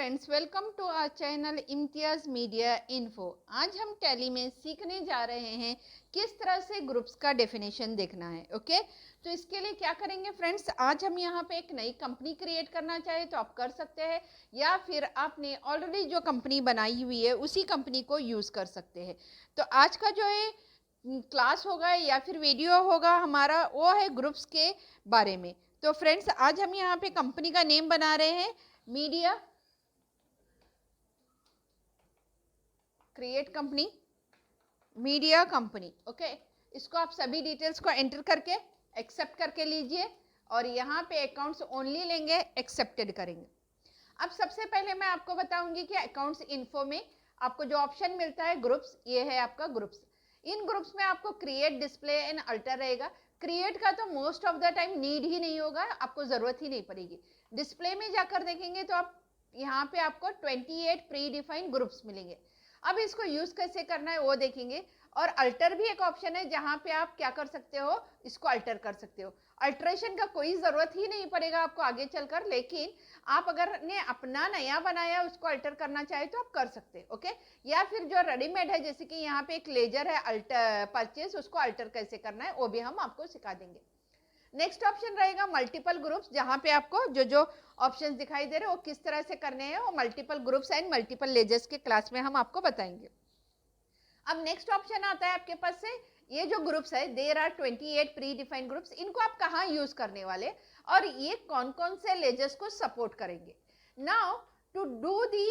Friends, welcome to our channel Imtiaz media info. आज हम tally में सीखने जा रहे हैं किस तरह से ग्रुप्स का डेफिनेशन देखना है। ओके, तो इसके लिए क्या करेंगे फ्रेंड्स, आज हम यहाँ पे एक नई कंपनी क्रिएट करना चाहे तो आप कर सकते हैं, या फिर आपने ऑलरेडी जो कंपनी बनाई हुई है उसी कंपनी को यूज़ कर सकते हैं। तो आज का जो है क्लास होगा या फिर वीडियो होगा हमारा, वो है ग्रुप्स के बारे में। तो फ्रेंड्स, आज हम यहाँ पे कंपनी का नेम बना रहे हैं media create company, media company. Okay, इसको आप सभी डिटेल्स को एंटर करके एक्सेप्ट करके लीजिए और यहाँ पे अकाउंट्स ओनली लेंगे, एक्सेप्टेड करेंगे। अब सबसे पहले मैं आपको बताऊंगी कि अकाउंट्स इन्फो में आपको जो ऑप्शन मिलता है ग्रुप्स, ये है आपका ग्रुप्स। इन ग्रुप्स में आपको क्रिएट, डिस्प्ले एंड अल्टर रहेगा। क्रिएट का तो most of the time need ही नहीं होगा, आपको ज़रूरत ही नहीं पड़ेगी। डिस्प्ले में जाकर देखेंगे तो आप यहाँ पे आपको 28 प्री डिफाइंड ग्रुप्स मिलेंगे। अब इसको यूज़ कैसे करना है वो देखेंगे। और अल्टर भी एक ऑप्शन है जहाँ पे आप क्या कर सकते हो, इसको अल्टर कर सकते हो। अल्टरेशन का कोई ज़रूरत ही नहीं पड़ेगा आपको आगे चलकर, लेकिन आप अगर ने अपना नया बनाया उसको अल्टर करना चाहे तो आप कर सकते हैं। ओके, या फिर जो रेडीमेड है, जैसे कि यहाँ पे एक लेजर है अल्टर परचेज, उसको अल्टर कैसे करना है वो भी हम आपको सिखा देंगे। नेक्स्ट ऑप्शन रहेगा मल्टीपल ग्रुप्स, जहाँ पे आपको जो जो ऑप्शंस दिखाई दे रहे हैं वो किस तरह से करने हैं, वो multiple groups and multiple ledgers के क्लास में हम आपको बताएंगे। अब नेक्स्ट ऑप्शन आता है आपके पास से, ये जो ग्रुप्स है there are 28 predefined groups, इनको आप कहाँ यूज करने वाले और ये कौन कौन से लेजर्स को सपोर्ट करेंगे। Now to do the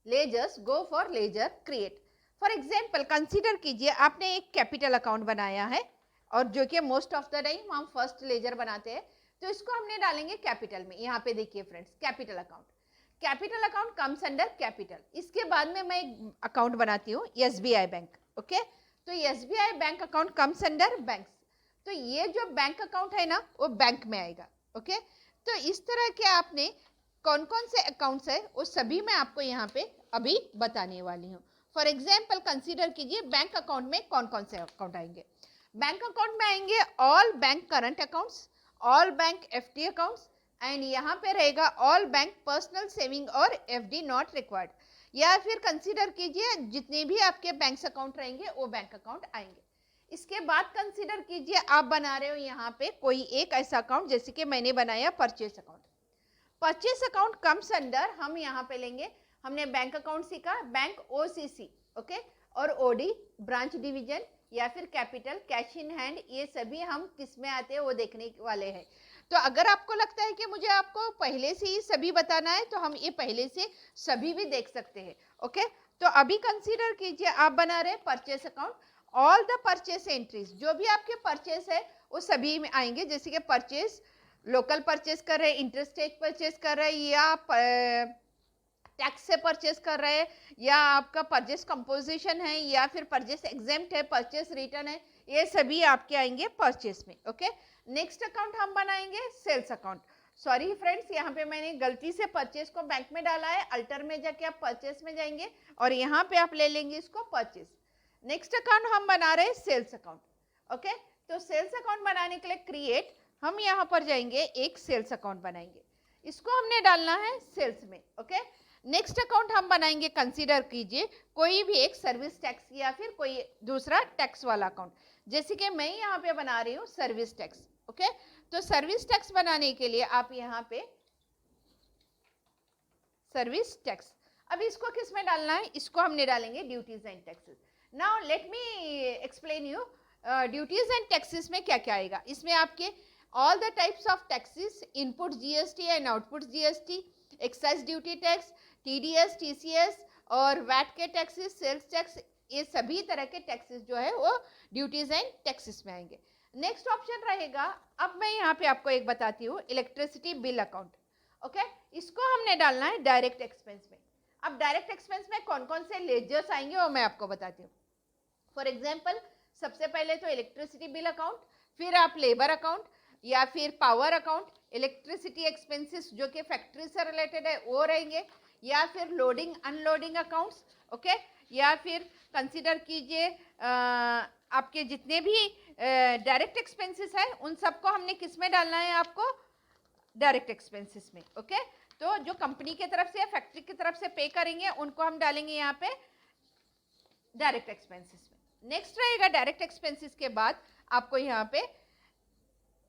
ledgers, go for ledger create. For example consider कीजिए आपने एक कैपिटल अकाउंट बनाया है, और जो कि मोस्ट ऑफ द टाइम हम फर्स्ट लेजर बनाते हैं, तो इसको हमने डालेंगे कैपिटल में। यहाँ पे देखिए friends, capital account, capital account comes under capital. इसके बाद में मैं एक अकाउंट बनाती हूँ एसबीआई बैंक। ओके, तो SBI bank account comes under banks, तो ये जो बैंक अकाउंट है ना वो बैंक में आएगा। ओके, तो इस तरह के आपने कौन कौन से अकाउंट्स है वो सभी मैं आपको यहाँ पे अभी बताने वाली हूँ। फॉर एग्जाम्पल कंसिडर कीजिए बैंक अकाउंट में कौन कौन से अकाउंट आएंगे। बैंक अकाउंट में आएंगे all bank current accounts, all bank FD accounts, and यहाँ पे रहेगा ऑल बैंक पर्सनल सेविंग और एफडी नॉट रिक्वायर्ड। या फिर कंसीडर कीजिए जितने भी आपके बैंक अकाउंट रहेंगे वो बैंक अकाउंट आएंगे। इसके बाद कंसीडर कीजिए आप बना रहे हो यहाँ पे कोई एक ऐसा अकाउंट, जैसे कि मैंने बनाया purchase account. Purchase account comes under, हम यहाँ पे लेंगे, हमने बैंक अकाउंट सीखा, बैंक ओसीसी, ओके, और ओडी ब्रांच डिवीजन या फिर कैपिटल, कैश इन हैंड, ये सभी हम किस में आते हैं वो देखने वाले हैं। तो अगर आपको लगता है कि मुझे आपको पहले से ही सभी बताना है तो हम ये पहले से सभी भी देख सकते हैं। ओके, तो अभी कंसीडर कीजिए आप बना रहे हैं purchase account, all the purchase entries, जो भी आपके परचेस है वो सभी में आएंगे, जैसे कि परचेस, लोकल परचेस कर रहे हैं, इंटरस्टेट परचेस कर रहे हैं, या टैक्स से परचेस कर रहे हैं, या आपका परचेस कंपोजिशन है, या फिर परचेस एग्जेम्प्ट है, परचेस रिटर्न है, ये सभी आपके आएंगे परचेस में। ओके, नेक्स्ट अकाउंट हम बनाएंगे सेल्स अकाउंट। सॉरी फ्रेंड्स, यहाँ पे मैंने गलती से परचेस को बैंक में डाला है, अल्टर में जाके आप परचेस में जाएंगे और यहाँ पे आप ले लेंगे इसको परचेस। नेक्स्ट अकाउंट हम बना रहे हैं सेल्स अकाउंट। ओके, तो सेल्स अकाउंट बनाने के लिए क्रिएट, हम यहाँ पर जाएंगे, एक सेल्स अकाउंट बनाएंगे, इसको हमने डालना है सेल्स में। ओके, नेक्स्ट अकाउंट हम बनाएंगे, कंसीडर कीजिए कोई भी एक सर्विस टैक्स या फिर कोई दूसरा टैक्स वाला अकाउंट, जैसे कि मैं यहाँ पे बना रही हूँ सर्विस टैक्स। ओके, तो सर्विस टैक्स बनाने के लिए आप यहाँ पे सर्विस टैक्स, अब इसको किस में डालना है, इसको हमने डालेंगे duties and taxes. Now let me explain you duties and taxes में क्या क्या आएगा। इसमें आपके all the types of taxes, input GST and output GST, excise duty tax, TDS, TCS और वैट के टैक्सेस, सेल्स टैक्स, ये सभी तरह के टैक्सेस जो है वो ड्यूटीज एंड टैक्सेस में आएंगे। नेक्स्ट ऑप्शन रहेगा, अब मैं यहाँ पे आपको एक बताती हूँ, इलेक्ट्रिसिटी बिल अकाउंट। ओके, इसको हमने डालना है डायरेक्ट एक्सपेंस में। अब डायरेक्ट एक्सपेंस में कौन कौन से लेजर्स आएंगे वो मैं आपको बताती हूँ। फॉर एग्जाम्पल सबसे पहले तो इलेक्ट्रिसिटी बिल अकाउंट, फिर आप लेबर अकाउंट या फिर पावर अकाउंट, इलेक्ट्रिसिटी एक्सपेंसेस जो कि फैक्ट्री से रिलेटेड है वो रहेंगे, या फिर लोडिंग अनलोडिंग अकाउंट्स। ओके, या फिर कंसिडर कीजिए आपके जितने भी डायरेक्ट एक्सपेंसेस है उन सबको हमने किस में डालना है, आपको डायरेक्ट एक्सपेंसेस में। ओके, तो जो कंपनी की तरफ से या फैक्ट्री की तरफ से पे करेंगे उनको हम डालेंगे यहाँ पे डायरेक्ट एक्सपेंसेस में। नेक्स्ट रहेगा डायरेक्ट एक्सपेंसेस के बाद आपको यहाँ पे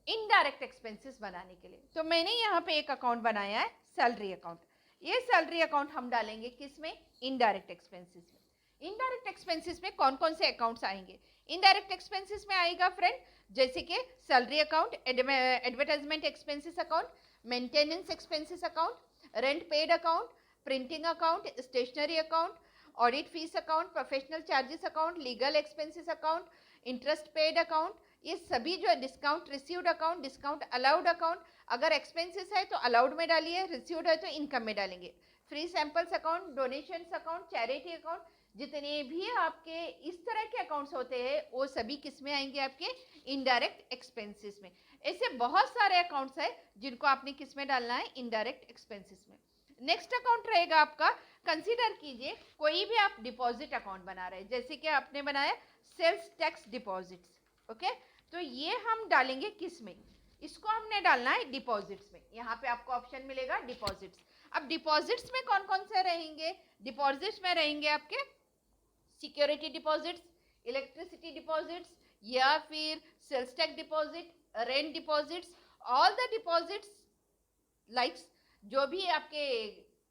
इनडायरेक्ट एक्सपेंसेस बनाने के लिए, तो मैंने यहाँ पे एक अकाउंट बनाया है सैलरी अकाउंट। ये सैलरी अकाउंट हम डालेंगे किस में? इनडायरेक्ट एक्सपेंसेस में। इनडायरेक्ट एक्सपेंसेस में कौन कौन से अकाउंट्स आएंगे? इनडायरेक्ट एक्सपेंसेस में आएगा फ्रेंड, जैसे कि salary account, advertisement expenses account, maintenance expenses account, rent paid account, printing account, stationery account, audit fees account, professional charges account, legal expenses account, interest paid account, ये सभी जो है discount received account, discount allowed account, अगर expenses है तो allowed में डालिए, received है तो इनकम में डालेंगे। Free samples account, donations account, charity account, जितने भी आपके इस तरह के अकाउंट्स होते हैं वो सभी किस में आएंगे? आपके इनडायरेक्ट एक्सपेंसेस में। ऐसे बहुत सारे अकाउंट्स है जिनको आपने किस में डालना है? इनडायरेक्ट एक्सपेंसेस में। नेक्स्ट अकाउंट रहेगा आपका, कंसीडर कीजिए कोई भी आप डिपॉजिट अकाउंट बना रहे हैं, जैसे कि आपने बनाया सेल्स टैक्स डिपॉजिट्स, ओके, तो ये हम डालेंगे किस में? इसको हमने डालना है डिपॉजिट्स में। यहाँ पे आपको ऑप्शन मिलेगा डिपॉजिट्स। अब डिपॉजिट्स में कौन कौन से रहेंगे? डिपॉजिट्स में रहेंगे आपके सिक्योरिटी डिपॉजिट्स, इलेक्ट्रिसिटी डिपॉजिट्स, या फिर sales tax deposit, rent deposits, all the deposits likes जो भी आपके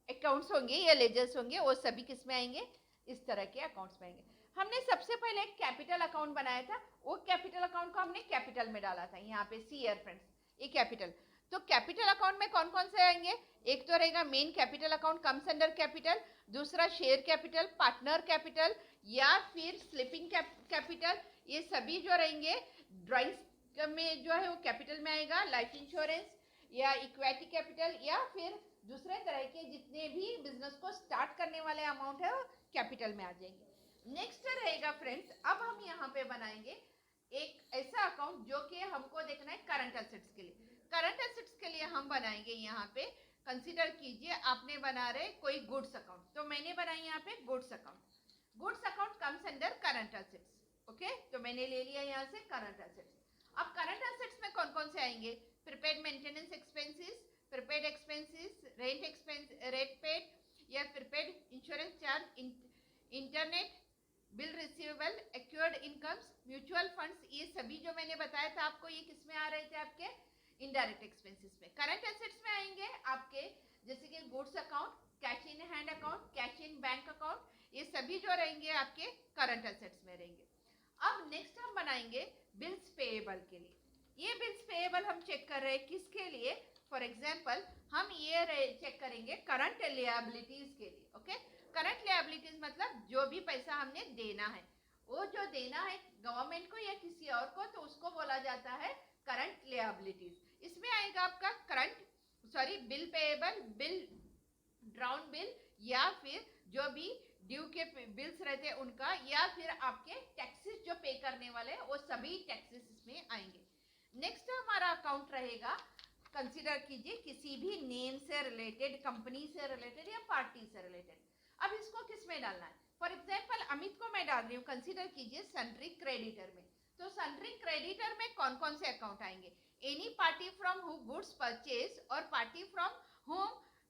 अकाउंट्स होंगे या लेजर्स होंगे वो सभी किस में आएंगे? इस तरह के अकाउंट्स में आएंगे। हमने सबसे पहले एक कैपिटल अकाउंट बनाया था, वो कैपिटल अकाउंट को हमने कैपिटल में डाला था। यहाँ पे सी ईयर फ्रेंड्स, ये कैपिटल। तो कैपिटल अकाउंट में कौन कौन से आएंगे? एक तो रहेगा main capital account comes under capital, दूसरा शेयर कैपिटल, पार्टनर कैपिटल, या फिर स्लिपिंग कैपिटल, ये सभी जो रहेंगे ड्राइंग्स में जो है वो कैपिटल में आएगा। लाइफ इंश्योरेंस या इक्विटी कैपिटल या फिर दूसरे तरह के जितने भी बिजनेस को स्टार्ट करने वाले अमाउंट है वो कैपिटल में आ जाएंगे। नेक्स्ट रहेगा फ्रेंड्स, अब हम यहाँ पे बनाएंगे एक ऐसा अकाउंट जो कि हमको देखना है करंट एसेट्स के लिए। करंट एसेट्स के लिए हम बनाएंगे यहाँ पे, कंसीडर कीजिए आपने बना रहे कोई गुड्स अकाउंट, तो मैंने बनाई यहाँ पे goods account. Goods account comes under current assets, okay, तो मैंने ले लिया यहाँ से करंट एसेट्स। अब करंट एसेट्स में कौन कौन से आएंगे? Prepaid maintenance expenses, prepaid expenses, rent expense, rent paid या prepaid insurance charge, internet bill receivable, accrued incomes, mutual funds, ये सभी जो मैंने बताया था आपको ये किस में आ रहे थे? आपके इनडायरेक्ट एक्सपेंसेस में। करंट एसेट्स में आएंगे आपके जैसे कि goods account, cash in hand account, cash in bank account, ये सभी जो रहेंगे आपके करंट एसेट्स में रहेंगे। अब नेक्स्ट हम बनाएंगे बिल्स पेएबल के लिए। ये बिल्स पेएबल हम चेक कर रहे हैं किसके लिए? फॉर एग्जाम्पल हम ये चेक करेंगे करंट लिएबिलिटीज के लिए, ओके। करंट लिएबिलिटीज मतलब जो भी पैसा हमने देना है, वो जो देना है गवर्नमेंट को या किसी और को, तो उसको बोला जाता है करंट लिएबिलिटीज। इसमें आएगा आपका bill payable, bill drown bill, या फिर जो भी ड्यू के बिल्स रहते हैं उनका, या फिर आपके टैक्सेस जो पे करने वाले हैं वो सभी टैक्सेस इसमें आएंगे। नेक्स्ट हमारा अकाउंट रहेगा, कंसीडर कीजिए किसी भी नेम से रिलेटेड, कंपनी से रिलेटेड या पार्टी से रिलेटेड। अब इसको किस में डालना है? फॉर एग्जाम्पल अमित को मैं डाल रही हूँ, कंसीडर कीजिए सन्ड्री क्रेडिटर में। तो सन्ड्री क्रेडिटर में कौन कौन से अकाउंट आएंगे? Any party from who goods purchase और party from home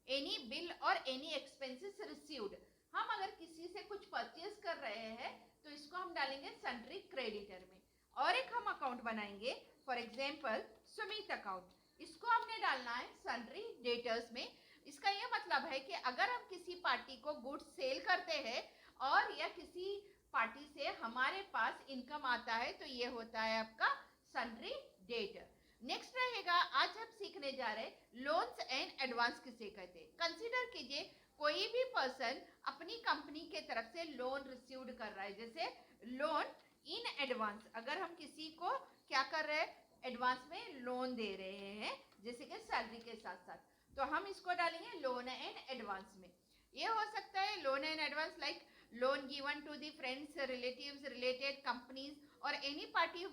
any bill और एनी एक्सपेंसेस रिसीव्ड। हम अगर किसी से कुछ परचेज कर रहे हैं तो इसको हम डालेंगे सन्ड्री क्रेडिटर में। और एक हम अकाउंट बनाएंगे फॉर एग्जाम्पल सुमित अकाउंट, इसको हमने डालना है सन्ड्री डेटर्स में। इसका ये मतलब है कि अगर हम किसी पार्टी को गुड्स सेल करते हैं और या किसी पार्टी से हमारे पास इनकम आता है तो ये होता है आपका सन्ड्री डेटर। नेक्स्ट रहेगा, आज हम सीखने जा रहे हैं लोन्स एंड एडवांस किसे कहते हैं। कंसीडर कीजिए कोई भी पर्सन अपनी कंपनी के तरफ से लोन रिसीव्ड कर रहा है, जैसे लोन इन एडवांस, अगर हम किसी को क्या कर रहे हैं? एडवांस में लोन दे रहे हैं, जैसे कि सैलरी के साथ साथ, तो हम इसको डालेंगे लोन एंड एडवांस में। ये हो सकता है loan and advance like loan given to the friends, relatives, related companies और any party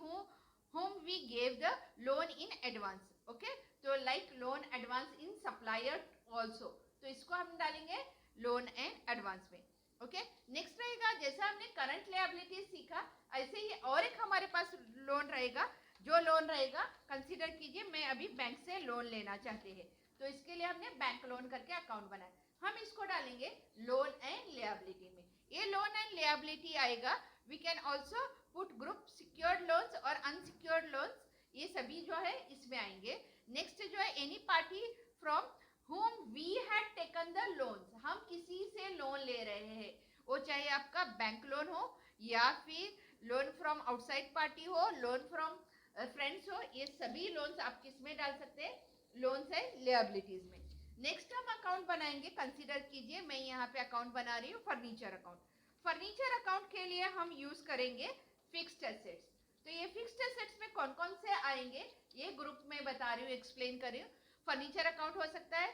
whom we gave the loan in advance, okay, तो like loan advance in supplier also, तो इसको हम डालेंगे लोन एंड एडवांस में, okay. Next रहेगा, जैसा हमने करंट लिएबिलिटी सीखा ऐसे ही और एक हमारे पास लोन रहेगा। जो लोन रहेगा, कंसीडर कीजिए मैं अभी बैंक से लोन लेना चाहते हैं, तो इसके लिए हमने बैंक लोन करके अकाउंट बनाया। हम इसको डालेंगे लोन एंड लिएबिलिटी में। ये लोन एंड लिएबिलिटी आएगा। We can also put group secured loans और अनसिक्योर्ड लोन्स, ये सभी जो है इसमें आएंगे। नेक्स्ट जो है any party from whom we had taken the loans, हम किसी से लोन ले रहे हैं, वो चाहे आपका बैंक लोन हो या फिर लोन फ्रॉम आउटसाइड पार्टी हो, लोन फ्रॉम फ्रेंड्स हो, ये सभी लोन्स आप किस में डाल सकते हैं, लोन्स एंड लिएबिलिटीज में। नेक्स्ट हम अकाउंट बनाएंगे। कंसीडर कीजिए मैं यहाँ पे अकाउंट बना रही हूँ फर्नीचर अकाउंट। फर्नीचर अकाउंट के लिए हम यूज करेंगे फिक्स्ड एसेट्स। तो ये फिक्स्ड एसेट्स में कौन कौन से आएंगे ये ग्रुप में बता रही हूँ, एक्सप्लेन कर रही हूँ। फर्नीचर अकाउंट हो सकता है,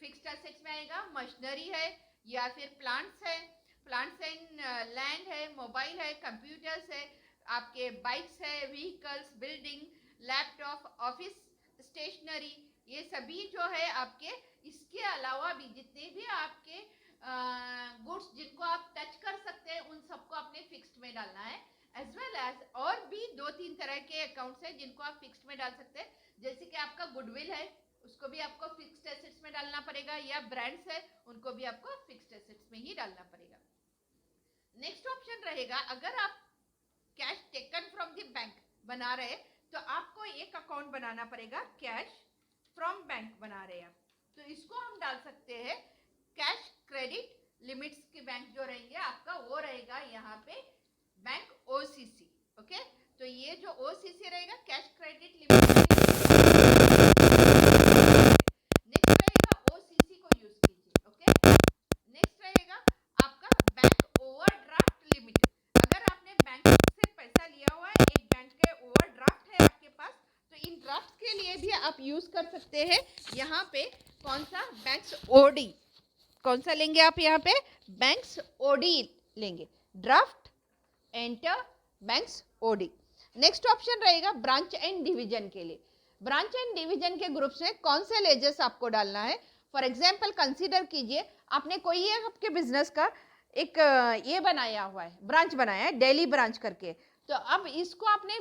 फिक्स्ड एसेट्स में आएगा, मशीनरी है या फिर प्लांट्स है, प्लांट्स एंड लैंड है, मोबाइल है, कंप्यूटर्स है, आपके बाइक्स है, vehicles, building, laptop, office stationery, ये सभी जो है आपके। इसके अलावा भी जितने भी आपके गुड्स जिनको आप टच कर सकते हैं उन सबको आपने फिक्स्ड में डालना है। एज वेल एज और भी 2-3 तरह के अकाउंट्स हैं जिनको आप फिक्स्ड में डाल सकते हैं, जैसे कि आपका गुडविल है उसको भी आपको फिक्स्ड एसेट्स में डालना पड़ेगा, या ब्रांड्स है उनको भी आपको फिक्स्ड एसेट्स में ही डालना पड़ेगा। नेक्स्ट ऑप्शन रहेगा, अगर आप cash taken from the bank बना रहे तो आपको एक अकाउंट बनाना पड़ेगा, कैश फ्रॉम बैंक बना रहे हैं आप, तो इसको हम डाल सकते हैं कैश क्रेडिट लिमिट्स के बैंक जो रहेंगे आपका वो रहेगा यहाँ पे बैंक ओसीसी। ओके, तो ये जो ओसीसी रहेगा कैश क्रेडिट लिमिट, नेक्स्ट रहेगा ओसीसी को यूज कीजिए। ओके, नेक्स्ट रहेगा आपका बैंक ओवरड्राफ्ट लिमिट। अगर आपने बैंक से पैसा लिया हुआ है, एक बैंक के ओवरड्राफ्ट है आपके पास, तो इन ड्राफ्ट के लिए भी आप यूज कर सकते हैं। यहाँ पे कौन सा बैंक्स ओडी, कौन सा लेंगे आप यहाँ पे बैंक्स ओडी लेंगे, draft enter banks OD. Next option रहेगा ब्रांच एंड डिवीजन के लिए। ब्रांच एंड डिवीजन के ग्रुप से कौन से लेजर्स आपको डालना है। फॉर एग्जांपल कंसीडर कीजिए आपने कोई एक आपके बिजनेस का एक ये बनाया हुआ है, ब्रांच बनाया है दिल्ली ब्रांच करके, तो अब इसको आपने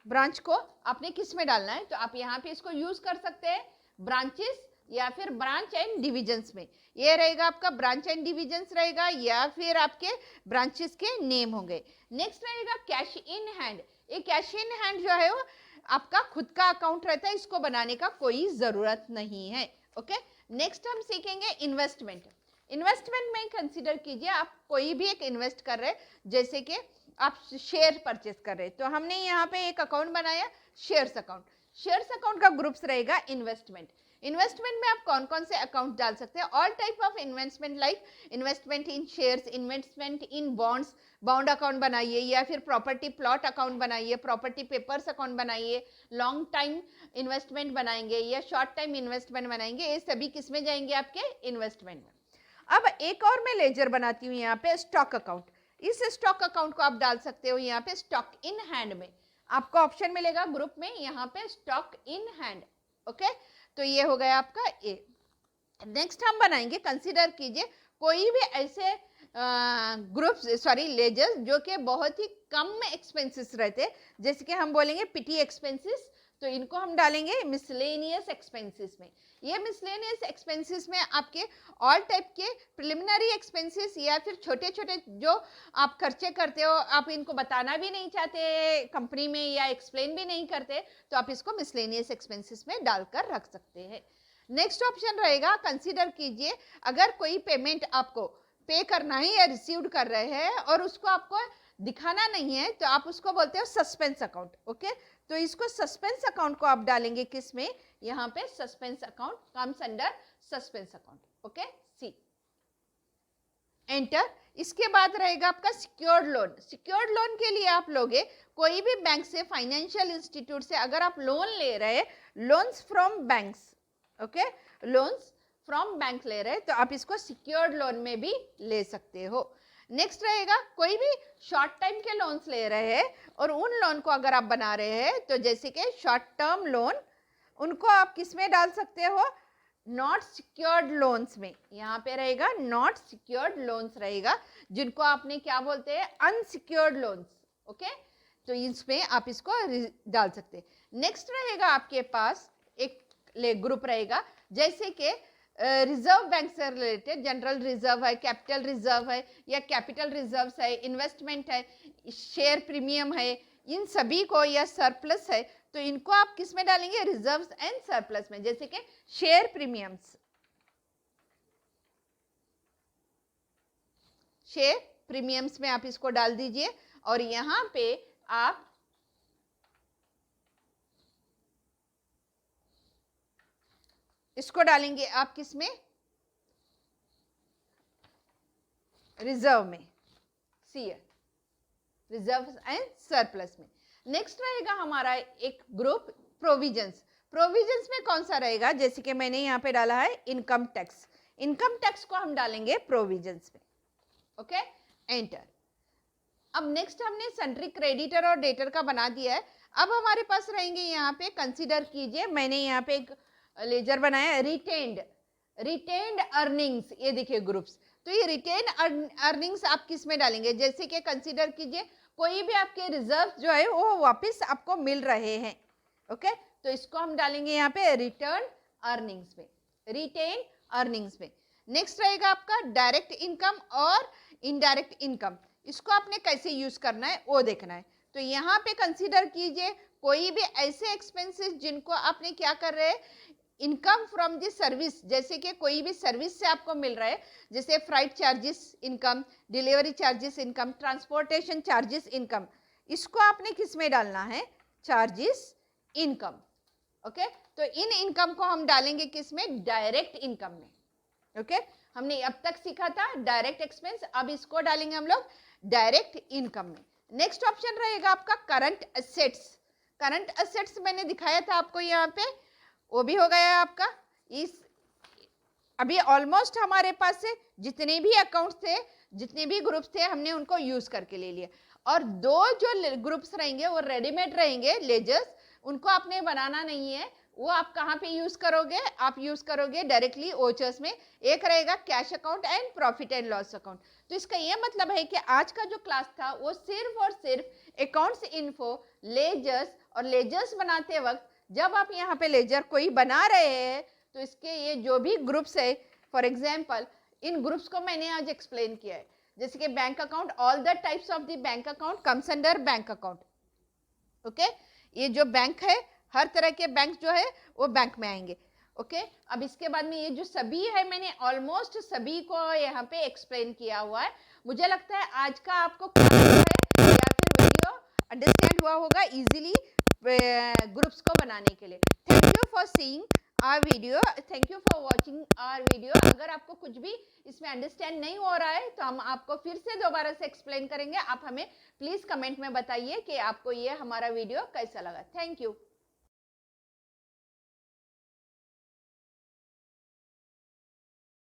ब्रांच को आपने किस में डालना है, तो आप यहाँ पे इसको यूज कर सकते हैं ब्रांचेस या फिर ब्रांच एंड डिविजन्स में। ये रहेगा आपका ब्रांच एंड डिविजन्स रहेगा या फिर आपके ब्रांचेस के नेम होंगे। नेक्स्ट रहेगा कैश इन हैंड। ये कैश इन हैंड जो है वो आपका खुद का अकाउंट रहता है, इसको बनाने का कोई जरूरत नहीं है। ओके, नेक्स्ट हम सीखेंगे इन्वेस्टमेंट। इन्वेस्टमेंट में कंसीडर कीजिए आप कोई भी एक इन्वेस्ट कर रहे हैं, जैसे कि आप शेयर परचेस कर रहे हैं, तो हमने यहाँ पे एक अकाउंट बनाया शेयर्स अकाउंट। शेयर्स अकाउंट का ग्रुप्स रहेगा इन्वेस्टमेंट। इन्वेस्टमेंट में आप कौन कौन से अकाउंट डाल सकते हैं, all type of investment like investment in shares, investment in bonds, bond account बनाइए या फिर प्रॉपर्टी प्लॉट अकाउंट बनाइए, प्रॉपर्टी पेपर्स अकाउंट बनाइए, लॉन्ग टाइम इन्वेस्टमेंट बनाएंगे या शॉर्ट टाइम इन्वेस्टमेंट बनाएंगे, ये सभी किस में जाएंगे आपके इन्वेस्टमेंट में। अब एक और मैं लेजर बनाती हूँ यहाँ पे स्टॉक अकाउंट। इस स्टॉक अकाउंट को आप डाल सकते हो यहाँ पे स्टॉक इन हैंड में, आपको ऑप्शन मिलेगा ग्रुप में यहाँ पे स्टॉक इन हैंड। ओके, तो ये हो गया आपका ए। नेक्स्ट हम बनाएंगे, कंसीडर कीजिए कोई भी ऐसे ग्रुप्स सॉरी लेजर्स जो कि बहुत ही कम एक्सपेंसेस रहते हैं, जैसे कि हम बोलेंगे पिटी एक्सपेंसेस, तो इनको हम डालेंगे मिसलेनियस एक्सपेंसेस में। ये मिसलेनियस एक्सपेंसेस में आपके ऑल टाइप के प्रिलिमिनरी एक्सपेंसेस या फिर छोटे छोटे जो आप खर्चे करते हो, आप इनको बताना भी नहीं चाहते कंपनी में या एक्सप्लेन भी नहीं करते, तो आप इसको मिसलेनियस एक्सपेंसेस में डालकर रख सकते हैं। नेक्स्ट ऑप्शन रहेगा, कंसीडर कीजिए अगर कोई पेमेंट आपको पे करना है या रिसीव्ड कर रहे हैं और उसको आपको दिखाना नहीं है, तो आप उसको बोलते हो सस्पेंस अकाउंट। ओके, तो इसको सस्पेंस अकाउंट को आप डालेंगे किस में, यहाँ पे suspense account comes under suspense account. Okay, see enter. इसके बाद रहेगा आपका सिक्योर्ड लोन। सिक्योर्ड लोन के लिए आप लोगे कोई भी बैंक से, फाइनेंशियल इंस्टीट्यूट से अगर आप लोन ले रहे, loans from banks, okay, loans from bank ले रहे, तो आप इसको सिक्योर्ड लोन में भी ले सकते हो। नेक्स्ट रहेगा कोई भी शॉर्ट टाइम के लोन्स ले रहे हैं और उन लोन को अगर आप बना रहे हैं, तो जैसे कि शॉर्ट टर्म लोन, उनको आप किस में डाल सकते हो, नॉट सिक्योर्ड लोन्स में। यहाँ पे रहेगा नॉट सिक्योर्ड लोन्स रहेगा, जिनको आपने क्या बोलते हैं, अनसिक्योर्ड लोन्स। ओके, तो इसमें आप इसको डाल सकते हैं। नेक्स्ट रहेगा आपके पास एक ग्रुप रहेगा, जैसे कि रिजर्व बैंक से रिलेटेड जनरल रिजर्व है, कैपिटल रिजर्व है या कैपिटल रिजर्व्स है, इन्वेस्टमेंट है, शेयर प्रीमियम है, इन सभी को, या सरप्लस है, तो इनको आप किस में डालेंगे? रिजर्व्स एंड सरप्लस में। जैसे कि शेयर प्रीमियम्स, शेयर प्रीमियम्स में आप इसको डाल दीजिए, और यहां पे आप इसको डालेंगे आप किस में? रिजर्व में, सी रिजर्व एंड सरप्लस में। नेक्स्ट रहेगा हमारा एक ग्रुप प्रोविजंस। प्रोविजंस में कौन सा रहेगा? जैसे कि मैंने यहाँ पे डाला है इनकम टैक्स, इनकम टैक्स को हम डालेंगे प्रोविजंस में। Okay, enter. अब नेक्स्ट हमने सन्ड्री क्रेडिटर और डेटर का बना दिया है। अब हमारे पास रहेंगे यहाँ पे, कंसीडर कीजिए, मैंने यहाँ पे एक लेजर बनाया है, रिटेन्ड अर्निंग्स। ये देखिए ग्रुप्स, तो ये रिटेन अर्निंग्स आप किस में डालेंगे? जैसे कि कंसीडर कीजिए कोई भी आपके रिजर्व जो है वो वापस आपको मिल रहे हैं। ओके, तो इसको हम डालेंगे यहाँ पे रिटर्न अर्निंग्स में, रिटेन अर्निंग्स में। नेक्स्ट रहेगा आपका डायरेक्ट इनकम और इनडायरेक्ट इनकम। इसको आपने कैसे यूज करना है वो देखना है। तो यहाँ पे कंसीडर कीजिए कोई भी ऐसे एक्सपेंसेस जिनको आपने क्या कर रहे हैं, इनकम फ्रॉम द सर्विस, जैसे कि कोई भी सर्विस से आपको मिल रहा है, जैसे flight charges income, delivery charges income, transportation charges income, इसको आपने किस में डालना है? Charges income. ओके, तो इन इनकम को हम डालेंगे किस में? डायरेक्ट इनकम में। ओके, हमने अब तक सीखा था डायरेक्ट एक्सपेंस, अब इसको डालेंगे हम लोग डायरेक्ट इनकम में। नेक्स्ट ऑप्शन रहेगा आपका करंट एसेट्स। करंट एसेट्स मैंने दिखाया था आपको यहाँ पे, वो भी हो गया आपका। इस अभी ऑलमोस्ट हमारे पास से जितने भी अकाउंट्स थे, जितने भी ग्रुप्स थे, हमने उनको यूज करके ले लिया। और दो जो ग्रुप्स रहेंगे वो रेडीमेड रहेंगे, लेजर्स, उनको आपने बनाना नहीं है। वो आप कहाँ पे यूज करोगे? आप यूज करोगे डायरेक्टली ओचर्स में। एक रहेगा cash account and profit and loss account. तो इसका ये मतलब है कि आज का जो क्लास था वो सिर्फ और सिर्फ अकाउंट्स इन्फो, लेजर्स, और लेजर्स बनाते वक्त जब आप यहाँ पे लेजर कोई बना रहे हैं तो इसके ये जो भी ग्रुप्स है, फॉर एग्जाम्पल इन ग्रुप्स को मैंने आज एक्सप्लेन किया है। जैसे कि bank account, all the types of the bank account comes under bank account. Okay, ये जो बैंक है, हर तरह के बैंक जो है वो बैंक में आएंगे। ओके, अब इसके बाद में ये जो सभी है, मैंने ऑलमोस्ट सभी को यहाँ पे एक्सप्लेन किया हुआ है। मुझे लगता है आज का आपको क्लास है या फिर वीडियो अंडरस्टैंड हुआ होगा इजीली ग्रुप्स को बनाने के लिए। Thank you for seeing our video, thank you for watching our video. अगर आपको कुछ भी इसमें अंडरस्टैंड नहीं हो रहा है तो हम आपको फिर से दोबारा से एक्सप्लेन करेंगे। आप हमें प्लीज कमेंट में बताइए कि आपको ये हमारा वीडियो कैसा लगा। Thank you.